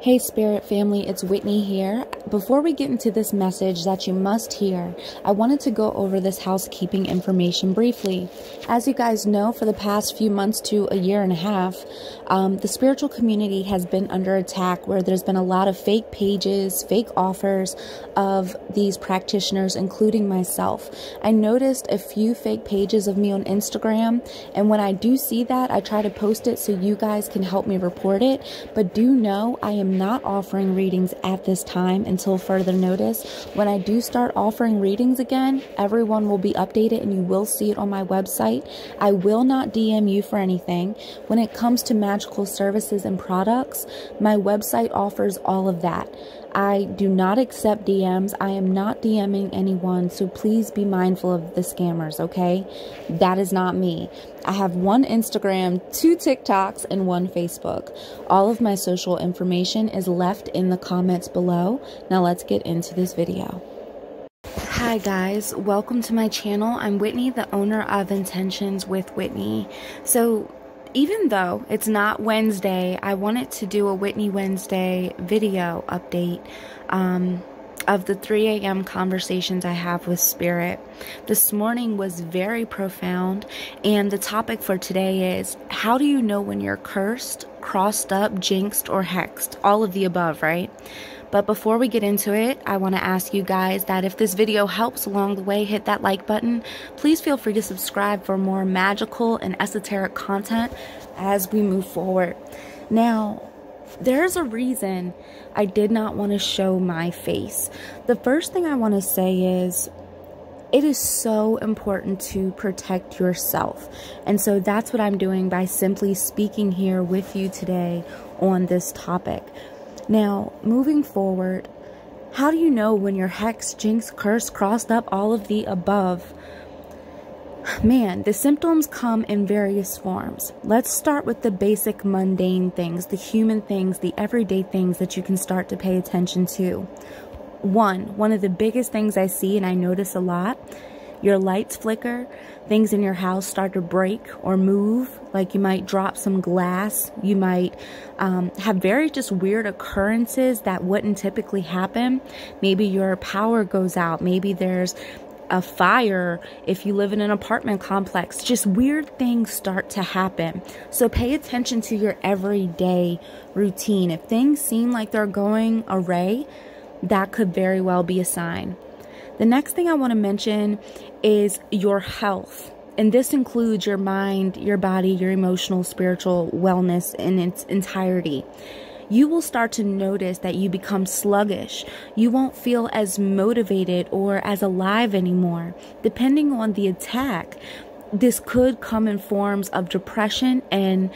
Hey Spirit family, it's Whitney here. Before we get into this message that you must hear, I wanted to go over this housekeeping information briefly. As you guys know, for the past few months to a year and a half, the spiritual community has been under attack where there's been a lot of fake pages, fake offers of these practitioners, including myself. I noticed a few fake pages of me on Instagram, and when I do see that, I try to post it so you guys can help me report it. But do know I am not offering readings at this time until further notice. When I do start offering readings again, everyone will be updated and you will see it on my website. I will not DM you for anything. When it comes to magical services and products, my website offers all of that. I do not accept DMs. I am not DMing anyone, so please be mindful of the scammers, okay? That is not me. I have one Instagram, 2 TikToks, and 1 Facebook. All of my social information is left in the comments below. Now let's get into this video. Hi guys, welcome to my channel. I'm Whitney, the owner of Intentions with Whitney. So even though it's not Wednesday, I wanted to do a Whitney Wednesday video update of the 3 a.m. conversations I have with Spirit. This morning was very profound, and the topic for today is, how do you know when you're cursed, crossed up, jinxed, or hexed? All of the above, right? But before we get into it, I want to ask you guys that if this video helps along the way, hit that like button. Please feel free to subscribe for more magical and esoteric content as we move forward. Now, there's a reason I did not want to show my face. The first thing I want to say is, it is so important to protect yourself. And so that's what I'm doing by simply speaking here with you today on this topic. Now, moving forward, how do you know when you're hexed, jinxed, cursed, crossed up, all of the above? Man, the symptoms come in various forms. Let's start with the basic mundane things, the human things, the everyday things that you can start to pay attention to. One of the biggest things I see and I notice a lot, your lights flicker, things in your house start to break or move, like you might drop some glass, you might have very just weird occurrences that wouldn't typically happen. Maybe your power goes out, maybe there's a fire if you live in an apartment complex. Just weird things start to happen. So pay attention to your everyday routine. If things seem like they're going awry, that could very well be a sign. The next thing I want to mention is your health. And this includes your mind, your body, your emotional, spiritual wellness in its entirety. You will start to notice that you become sluggish. You won't feel as motivated or as alive anymore. Depending on the attack, this could come in forms of depression and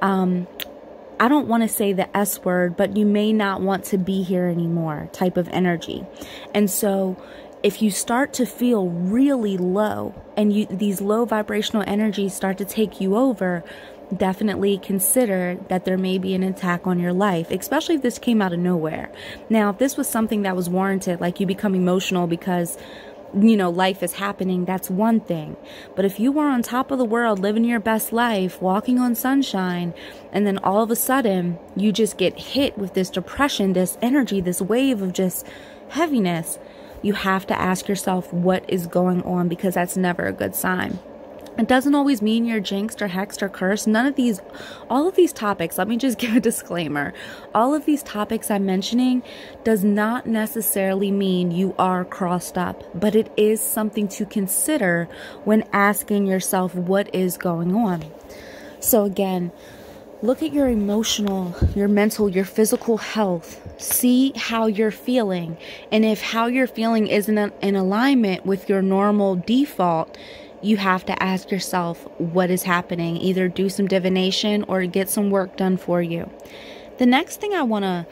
I don't want to say the S word, but you may not want to be here anymore type of energy. And so if you start to feel really low and these low vibrational energies start to take you over, definitely consider that there may be an attack on your life, especially if this came out of nowhere. Now, if this was something that was warranted, like you become emotional because, you know, life is happening, that's one thing. But if you were on top of the world, living your best life, walking on sunshine, and then all of a sudden you just get hit with this depression, this energy, this wave of just heaviness, you have to ask yourself what is going on, because that's never a good sign. It doesn't always mean you're jinxed or hexed or cursed. All of these topics, let me just give a disclaimer. All of these topics I'm mentioning does not necessarily mean you are crossed up, but it is something to consider when asking yourself what is going on. So again, look at your emotional, your mental, your physical health. See how you're feeling. And if how you're feeling isn't in alignment with your normal default, you have to ask yourself what is happening. Either do some divination or get some work done for you. The next thing I want to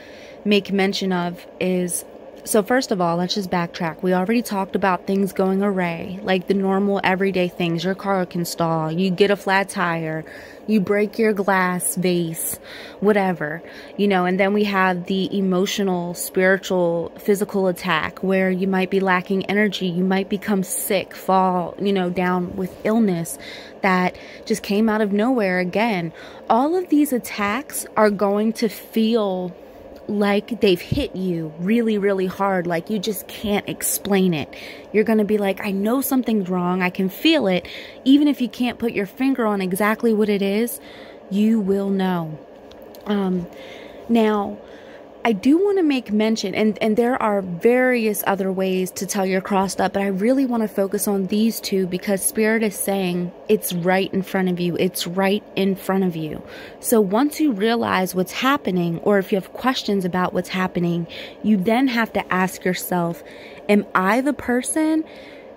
make mention of is, so first of all, let's just backtrack. We already talked about things going awry, like the normal everyday things. Your car can stall, you get a flat tire, you break your glass vase, whatever, you know. And then we have the emotional, spiritual, physical attack where you might be lacking energy, you might become sick, fall, you know, down with illness that just came out of nowhere again. All of these attacks are going to feel like they've hit you really, really hard, like you just can't explain it. You're going to be like, I know something's wrong. I can feel it. Even if you can't put your finger on exactly what it is, you will know. Now, I do want to make mention, and there are various other ways to tell you're crossed up, but I really want to focus on these two because Spirit is saying it's right in front of you. It's right in front of you. So once you realize what's happening, or if you have questions about what's happening, you then have to ask yourself, am I the person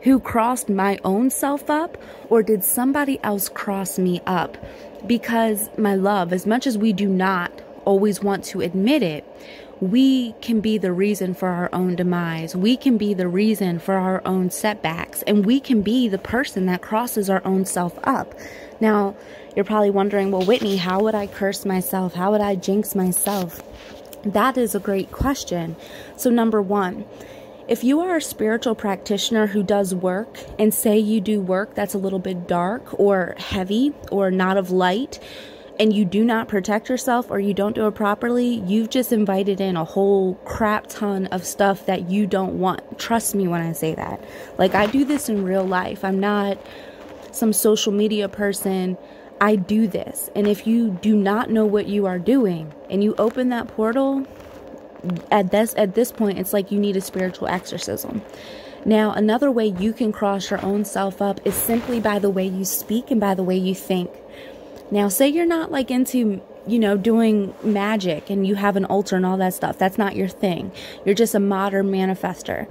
who crossed my own self up, or did somebody else cross me up? Because, my love, as much as we do not always want to admit it, we can be the reason for our own demise. We can be the reason for our own setbacks, and we can be the person that crosses our own self up. Now, you're probably wondering, well, Whitney, how would I curse myself? How would I jinx myself? That is a great question. So number one, if you are a spiritual practitioner who does work, and say you do work that's a little bit dark or heavy or not of light, and you do not protect yourself or you don't do it properly, you've just invited in a whole crap ton of stuff that you don't want. Trust me when I say that. Like, I do this in real life. I'm not some social media person. I do this. And if you do not know what you are doing and you open that portal, at this point, it's like you need a spiritual exorcism. Now, another way you can cross your own self up is simply by the way you speak and by the way you think. Now, say you're not like into, doing magic and you have an altar and all that stuff. That's not your thing. You're just a modern manifester.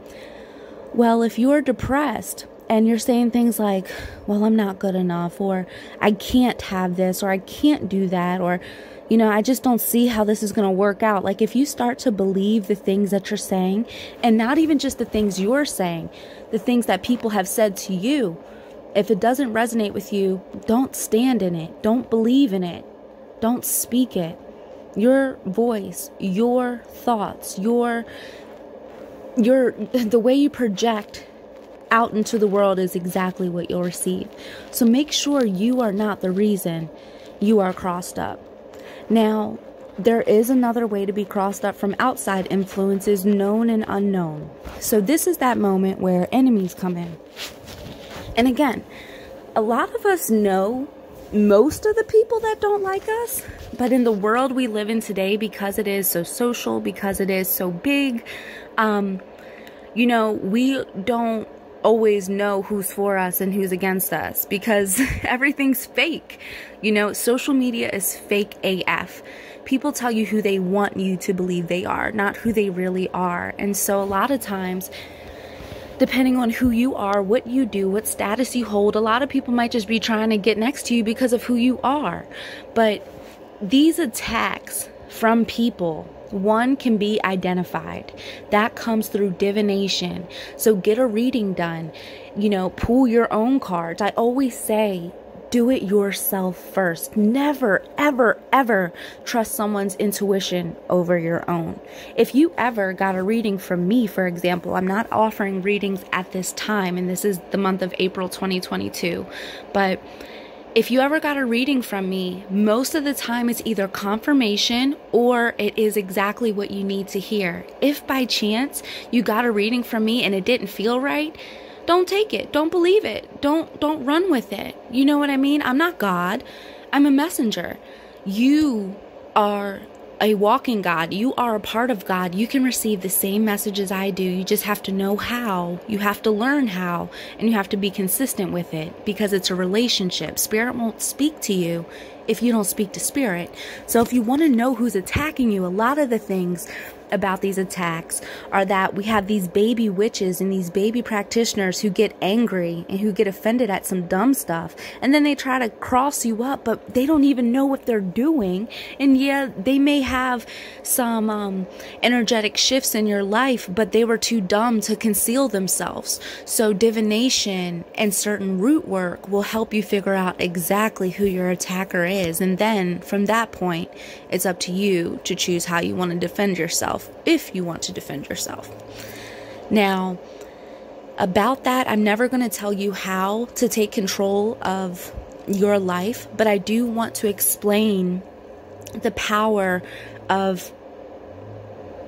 Well, if you're depressed and you're saying things like, well, I'm not good enough, or I can't have this, or I can't do that, or, I just don't see how this is going to work out. Like, if you start to believe the things that you're saying, and not even just the things you're saying, the things that people have said to you, if it doesn't resonate with you, don't stand in it. Don't believe in it. Don't speak it. Your voice, your thoughts, the way you project out into the world is exactly what you'll receive. So make sure you are not the reason you are crossed up. Now, there is another way to be crossed up from outside influences, known and unknown. So this is that moment where enemies come in. And again, a lot of us know most of the people that don't like us, but in the world we live in today, because it is so social, because it is so big, we don't always know who's for us and who's against us, because everything's fake. Social media is fake AF. People tell you who they want you to believe they are, not who they really are. And so a lot of times, depending on who you are, what you do, what status you hold, a lot of people might just be trying to get next to you because of who you are. But these attacks from people, one, can be identified. That comes through divination. So get a reading done. Pull your own cards. I always say, do it yourself first. Never, ever, ever trust someone's intuition over your own. If you ever got a reading from me, for example, I'm not offering readings at this time, and this is the month of April 2022, but if you ever got a reading from me, most of the time it's either confirmation or it is exactly what you need to hear. If by chance you got a reading from me and it didn't feel right, don't take it. Don't believe it. Don't run with it. You know what I mean? I'm not God. I'm a messenger. You are a walking God. You are a part of God. You can receive the same messages I do. You just have to know how. You have to learn how, and you have to be consistent with it, because it's a relationship. Spirit won't speak to you if you don't speak to Spirit. So if you want to know who's attacking you, a lot of the things about these attacks are that we have these baby witches and these baby practitioners who get angry and who get offended at some dumb stuff, and then they try to cross you up, but they don't even know what they're doing. And yeah, they may have some energetic shifts in your life, but they were too dumb to conceal themselves. So divination and certain root work will help you figure out exactly who your attacker is, and then from that point it's up to you to choose how you want to defend yourself, if you want to defend yourself. Now, about that, I'm never going to tell you how to take control of your life, but I do want to explain the power of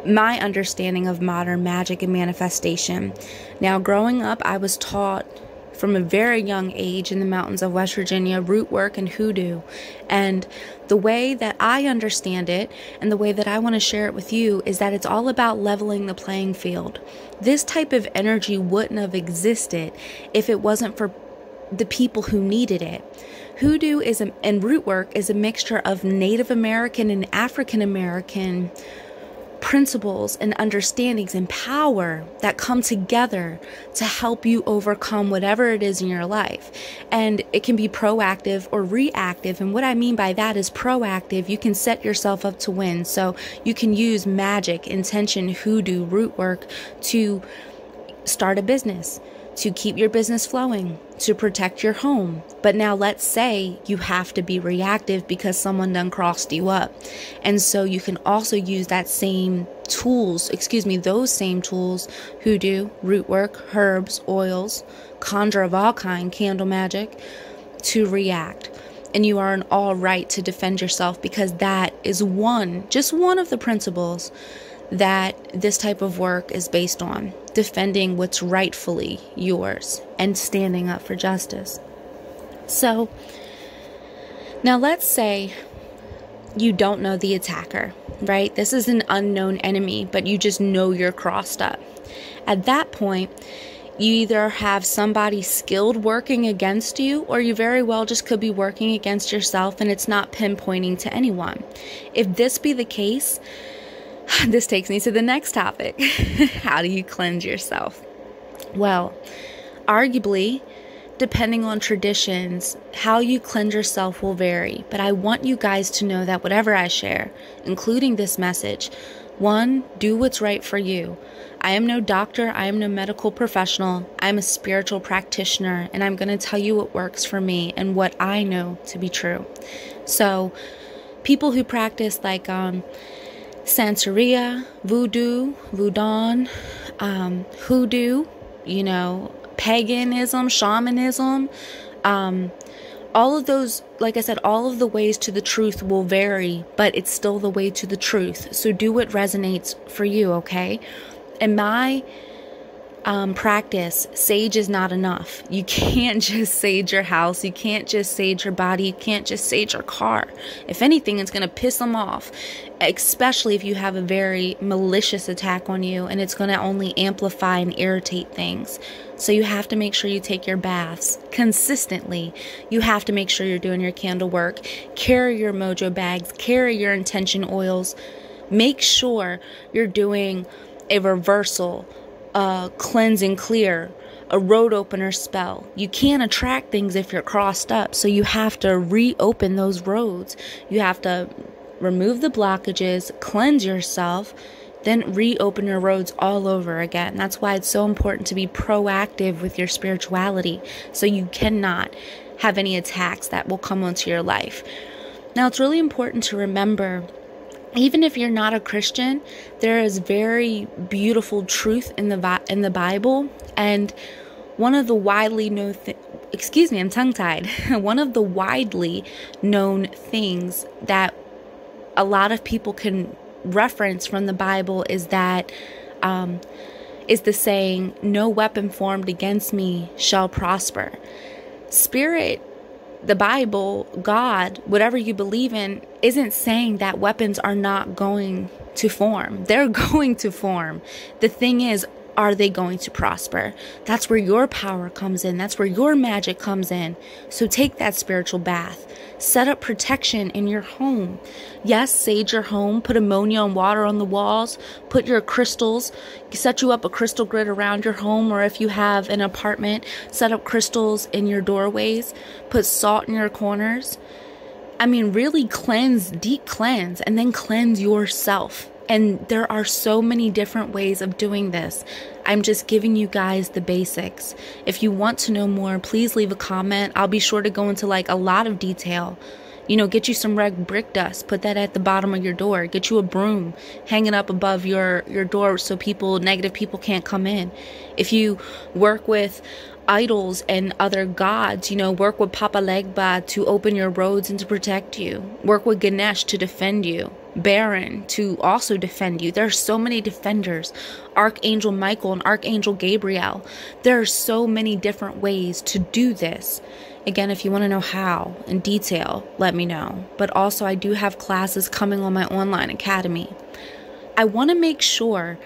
my understanding of modern magic and manifestation. Now, growing up, I was taught from a very young age in the mountains of West Virginia, root work and hoodoo. And the way that I understand it and the way that I want to share it with you is that it's all about leveling the playing field. This type of energy wouldn't have existed if it wasn't for the people who needed it. Hoodoo and root work is a mixture of Native American and African American principles and understandings and power that come together to help you overcome whatever it is in your life. And it can be proactive or reactive. And what I mean by that is proactive. You can set yourself up to win. So you can use magic, intention, hoodoo, root work to start a business, to keep your business flowing, to protect your home. But now let's say you have to be reactive because someone done crossed you up. And so you can also use those same tools, hoodoo, root work, herbs, oils, conjure of all kind, candle magic, to react. And you are in all right to defend yourself, because that is just one of the principles that this type of work is based on: defending what's rightfully yours and standing up for justice. So now let's say you don't know the attacker, right? This is an unknown enemy, but you just know you're crossed up. At that point, you either have somebody skilled working against you, or you very well just could be working against yourself, and it's not pinpointing to anyone. If this be the case, this takes me to the next topic. How do you cleanse yourself? Well, arguably, depending on traditions, how you cleanse yourself will vary. But I want you guys to know that whatever I share, including this message, 1, do what's right for you. I am no doctor. I am no medical professional. I'm a spiritual practitioner, and I'm going to tell you what works for me and what I know to be true. So people who practice like Santeria, voodoo, voodoo, hoodoo, paganism, shamanism, all of those, like I said, all of the ways to the truth will vary, but it's still the way to the truth. So do what resonates for you, okay? In my practice, sage is not enough. You can't just sage your house. You can't just sage your body. You can't just sage your car. If anything, it's going to piss them off, especially if you have a very malicious attack on you, and it's going to only amplify and irritate things. So you have to make sure you take your baths consistently. You have to make sure you're doing your candle work. Carry your mojo bags. Carry your intention oils. Make sure you're doing a reversal, cleanse and clear, a road opener spell. You can't attract things if you're crossed up, so you have to reopen those roads. You have to remove the blockages, cleanse yourself, then reopen your roads all over again. That's why it's so important to be proactive with your spirituality, so you cannot have any attacks that will come onto your life. Now, it's really important to remember, even if you're not a Christian, there is very beautiful truth in the Bible. And one of the widely known I'm tongue-tied. One of the widely known things that a lot of people can reference from the Bible is that is the saying, "No weapon formed against me shall prosper." Spirit, the Bible, God, whatever you believe in, isn't saying that weapons are not going to form. They're going to form. The thing is, are they going to prosper? That's where your power comes in. That's where your magic comes in. So take that spiritual bath. Set up protection in your home. Yes, sage your home. Put ammonia and water on the walls. Put your crystals. Set you up a crystal grid around your home, or if you have an apartment, set up crystals in your doorways. Put salt in your corners. I mean, really cleanse, deep cleanse, and then cleanse yourself. And there are so many different ways of doing this. I'm just giving you guys the basics. If you want to know more, please leave a comment. I'll be sure to go into like a lot of detail. Get you some red brick dust, put that at the bottom of your door. Get you a broom, hang it up above your door so negative people can't come in. If you work with idols and other gods, work with Papa Legba to open your roads and to protect you. Work with Ganesh to defend you. Baron to also defend you. There are so many defenders. Archangel Michael and Archangel Gabriel. There are so many different ways to do this. Again, if you want to know how in detail, let me know. But also, I do have classes coming on my online academy. I want to make sure,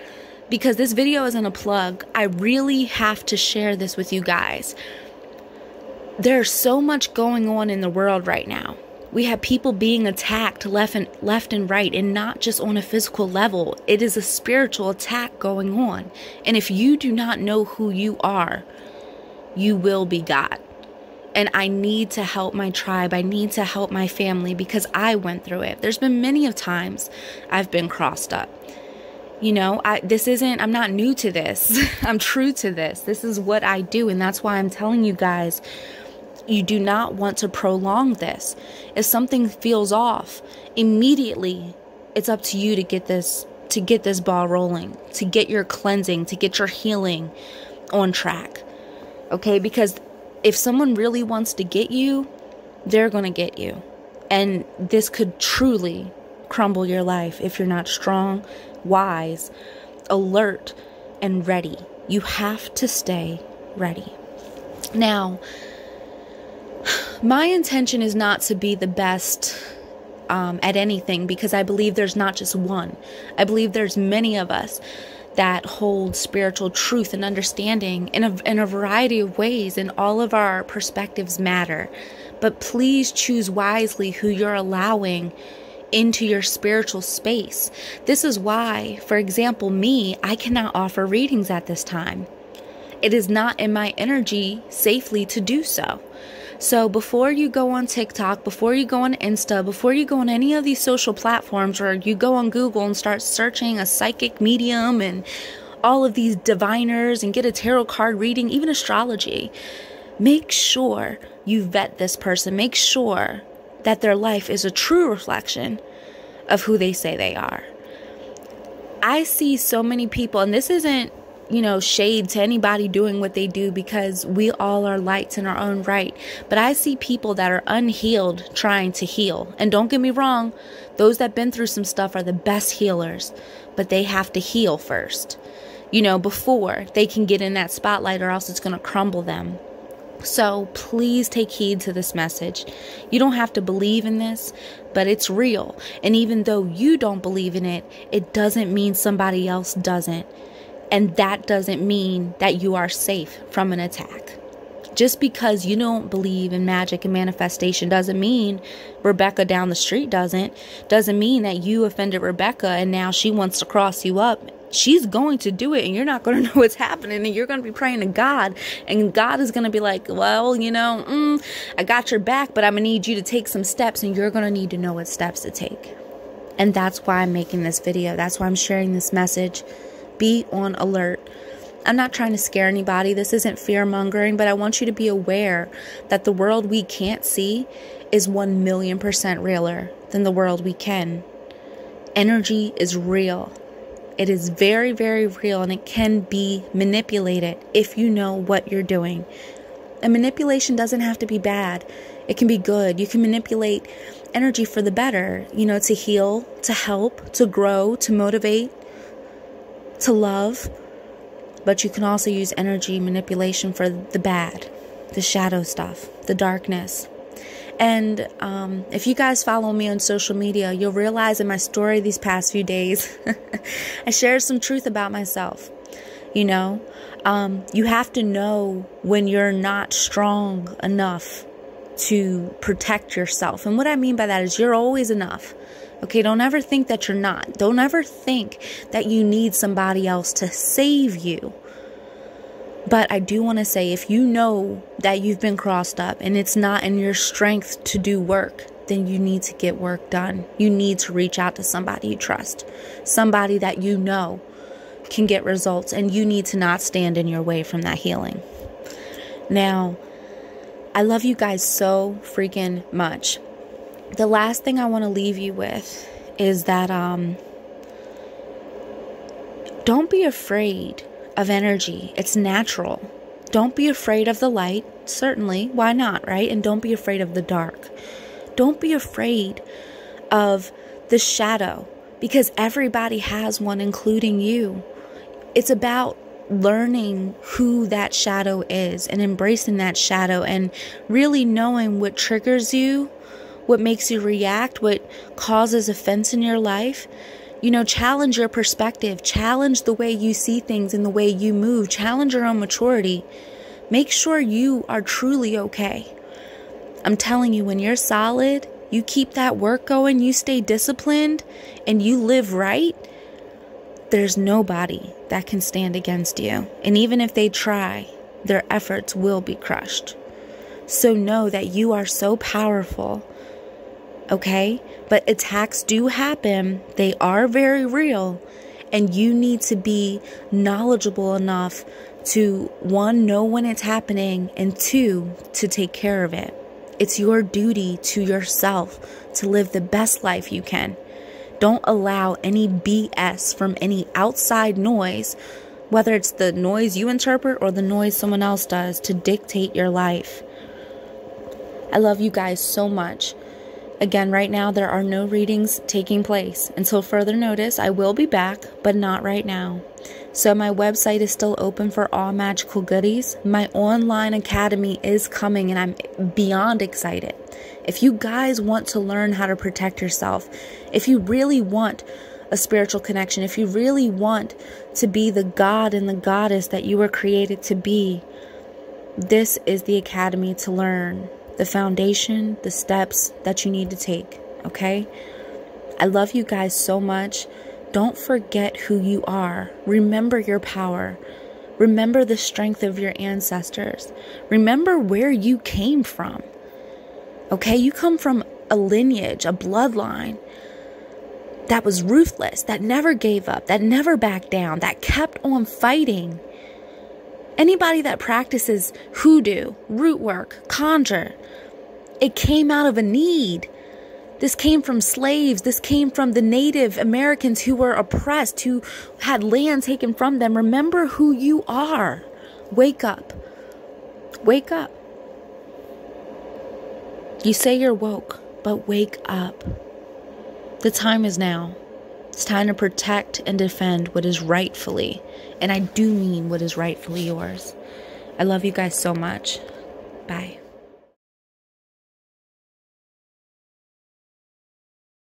because this video isn't a plug, I really have to share this with you guys. There's so much going on in the world right now. We have people being attacked left and right, and not just on a physical level. It is a spiritual attack going on. And if you do not know who you are, you will be got. And I need to help my tribe. I need to help my family because I went through it. There's been many of times I've been crossed up. You know, I'm not new to this. I'm true to this. This is what I do. And that's why I'm telling you guys, you do not want to prolong this. If something feels off, immediately it's up to you to get this ball rolling, to get your cleansing, to get your healing on track. Okay? Because if someone really wants to get you, they're going to get you. And this could truly crumble your life if you're not strong, wise, alert, and ready. You have to stay ready. Now, my intention is not to be the best at anything, because I believe there's not just one. I believe there's many of us that hold spiritual truth and understanding in a variety of ways, and all of our perspectives matter. But please choose wisely who you're allowing into your spiritual space. This is why, for example, I cannot offer readings at this time. It is not in my energy safely to do so. So before you go on TikTok, before you go on Insta, before you go on any of these social platforms, or you go on Google and start searching a psychic medium and all of these diviners and get a tarot card reading, even astrology, make sure you vet this person. Make sure that their life is a true reflection of who they say they are. I see so many people, and this isn't, shade to anybody doing what they do, because we all are lights in our own right. But I see people that are unhealed trying to heal. And don't get me wrong, those that been through some stuff are the best healers, but they have to heal first, before they can get in that spotlight, or else it's going to crumble them. So please take heed to this message. You don't have to believe in this, but it's real. And even though you don't believe in it, it doesn't mean somebody else doesn't. And that doesn't mean that you are safe from an attack. Just because you don't believe in magic and manifestation doesn't mean Rebecca down the street doesn't mean that you offended Rebecca and now she wants to cross you up. She's going to do it, and you're not going to know what's happening, and you're going to be praying to God, and God is going to be like, well, I got your back, but I'm going to need you to take some steps, and you're going to need to know what steps to take. And that's why I'm making this video. That's why I'm sharing this message. Be on alert. I'm not trying to scare anybody. This isn't fear-mongering, but I want you to be aware that the world we can't see is 1,000,000% realer than the world we can. Energy is real. It is very, very real, and it can be manipulated if you know what you're doing. And manipulation doesn't have to be bad. It can be good. You can manipulate energy for the better, to heal, to help, to grow, to motivate, to love. But you can also use energy manipulation for the bad, the shadow stuff, the darkness. And if you guys follow me on social media, you'll realize in my story these past few days, I shared some truth about myself. You have to know when you're not strong enough to protect yourself. And what I mean by that is you're always enough. Okay, don't ever think that you're not. Don't ever think that you need somebody else to save you. But I do want to say, if you know that you've been crossed up and it's not in your strength to do work, then you need to get work done. You need to reach out to somebody you trust, somebody that you know can get results, and you need to not stand in your way from that healing. Now, I love you guys so freaking much. The last thing I want to leave you with is that don't be afraid of energy. It's natural. Don't be afraid of the light. Certainly, why not, right? And don't be afraid of the dark. Don't be afraid of the shadow, because everybody has one, including you. It's about learning who that shadow is and embracing that shadow and really knowing what triggers you, what makes you react, what causes offense in your life. You know, challenge your perspective, challenge the way you see things and the way you move, challenge your own maturity. Make sure you are truly okay. I'm telling you, when you're solid, you keep that work going, you stay disciplined, and you live right, there's nobody that can stand against you. And even if they try, their efforts will be crushed. So know that you are so powerful, okay? But attacks do happen. They are very real. And you need to be knowledgeable enough to, one, know when it's happening, and two, to take care of it. It's your duty to yourself to live the best life you can. Don't allow any BS from any outside noise, whether it's the noise you interpret or the noise someone else does, to dictate your life. I love you guys so much. Again, right now there are no readings taking place. Until further notice, I will be back, but not right now. So my website is still open for all magical goodies. My online academy is coming and I'm beyond excited. If you guys want to learn how to protect yourself, if you really want a spiritual connection, if you really want to be the god and the goddess that you were created to be, this is the academy to learn the foundation, the steps that you need to take, okay? I love you guys so much. Don't forget who you are. Remember your power. Remember the strength of your ancestors. Remember where you came from. Okay, you come from a lineage, a bloodline that was ruthless, that never gave up, that never backed down, that kept on fighting. Anybody that practices hoodoo, root work, conjure, it came out of a need. This came from slaves. This came from the Native Americans who were oppressed, who had land taken from them. Remember who you are. Wake up. Wake up. You say you're woke, but wake up. The time is now. It's time to protect and defend what is rightfully, and I do mean what is rightfully yours. I love you guys so much. Bye.